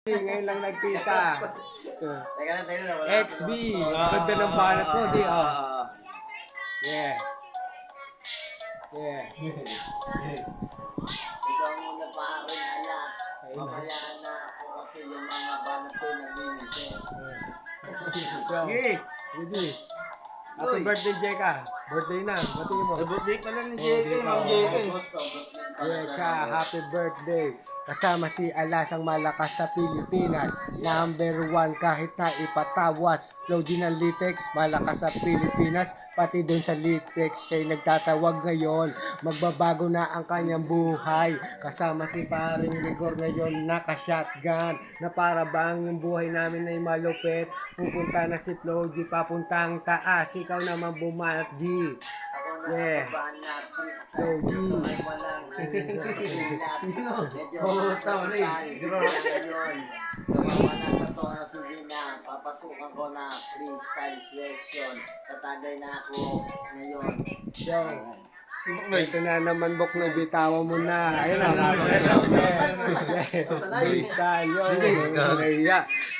Ngayon lang nagkita. Teka na, wala XB, ganda ng banat mo, di oh. Yeah. Yeah. Ikaw muna paring alas. Mamaya na ako kasi yung mga banat ko naglilitis. Okay. Ready. Happy birthday, Jeka. Birthday na. Batiin mo. Birthday pa lang ni Oh, JK, dito. Ma'am JK. Jeka, happy birthday. Kasama si Alas ang malakas sa Pilipinas. Number 1 kahit na ipatawas. Lodi ng Litex, malakas sa Pilipinas. Pati doon sa Litex, siya'y nagtatawag ngayon. Magbabago na ang kanyang buhay. Kasama si paring Rigor ngayon, naka-shotgun. Na para bang yung buhay namin ay malupit. Pupunta na si Flo G, papuntang taas. Ikaw naman bumanat, G. Ako na Yeah. banat, Yo, G. ito ay walang medyo tama na ngayon. Gawawa na sa tono, sige na. Papasukan ko na freestyle session. Tatagay na ako ngayon. Yo. Ito na naman, Boknoy, bitawa mo na. Ayun na, freestyle, yo.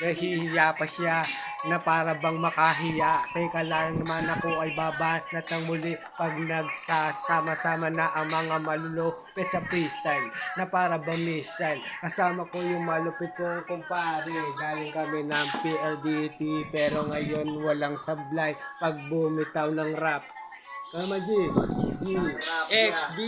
Nahihiya pa siya na para bang makahiya. Teka lang naman, ako ay babanat ng muli pag nagsasama-sama na ang mga malulupit sa freestyle na para bang missile. Kasama ko yung malupit kong kumpare. Galing kami ng PLDT pero ngayon walang sablay pag bumitaw ng rap. Kama G, XB.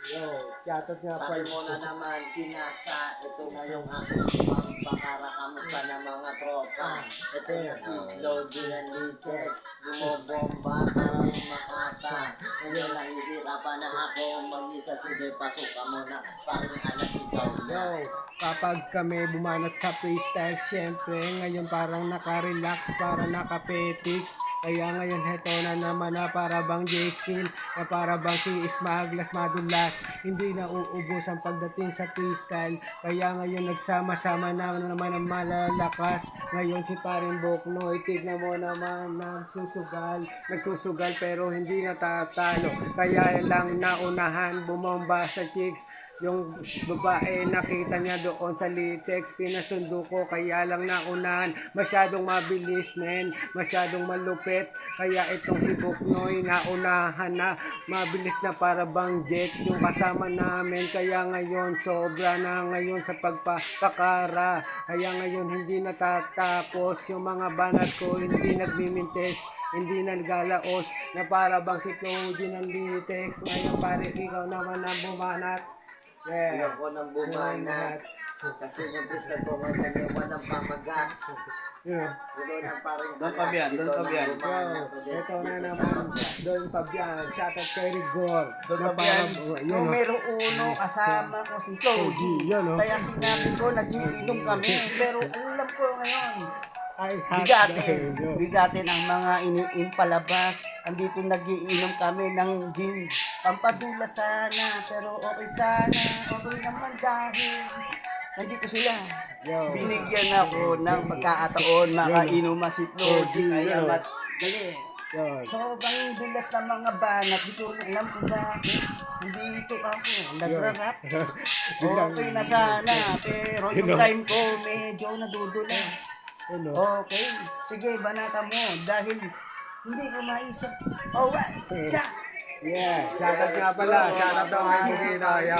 Yo, shoutout nga pa. Sabi mo na naman, pinasa. Ito na yung aking pangpakara. Kamusta na mga tropa? Ito na si Lodi ng Litex. Bumobomba parang makata. Ngayon lang hihirapan na ako mag-isa. Sige, pasukan mo na. Parang alas ikaw na. Yo, kapag kami bumanat sa freestyle, syempre ngayon parang naka-relax, parang naka-petix. Kaya ngayon heto na naman na para bang J-Skill, na para bang si Smaglas Madulas. Hindi na uubos ang pagdating sa freestyle. Kaya ngayon nagsama-sama na naman ang malalakas. Ngayon si paring Boknoy, tignan mo naman nagsusugal pero hindi natatalo. Kaya lang naunahan, bumomba sa chicks. Yung babae nakita niya doon sa Litex, pinasundo ko kaya lang naunahan. Masyadong mabilis men, masyadong malupit. Kaya itong si Boknoy naunahan na, mabilis na para bang jet yung kasama namin. Kaya ngayon sobra na ngayon sa pagpapakara. Kaya ngayon hindi natatapos yung mga banat ko, hindi nagmimintes, hindi nagalaos na para bang si Claudie ng Litex. Ngayon pare ikaw naman ang bumanat. Yeah. Ayoko ng bumanat. Kasi yung pista ko ngayon ay walang pamagat. Yeah. Ito na parang Doon pa biyan, doon pa biyan. Ito na naman, doon pa biyan. Shoutout kay Rigor. Doon pa biyan. Numero 1, kasama ko si Toji. Yun, oh. Kaya sinabi ko, nagiinom kami. Pero alam ko ngayon, Ay, bigatin ang mga iniim palabas. Andito nagiinom kami ng gin. Pampadula sana, pero okay sana. Okay naman dahil nandito sila. Binigyan ako ng pagkakataon, makainom si Toji. Kaya madali. Sobrang dulas ng mga banat, di ko alam kung bakit nandito ako, nagra-rap. Okay na sana, pero yung time ko medyo nadudulas. Okay, sige banata mo dahil hindi ko maisip. Oh, what? Yeah, shoutout nga pala. Shoutout daw kay Bukino. Yo.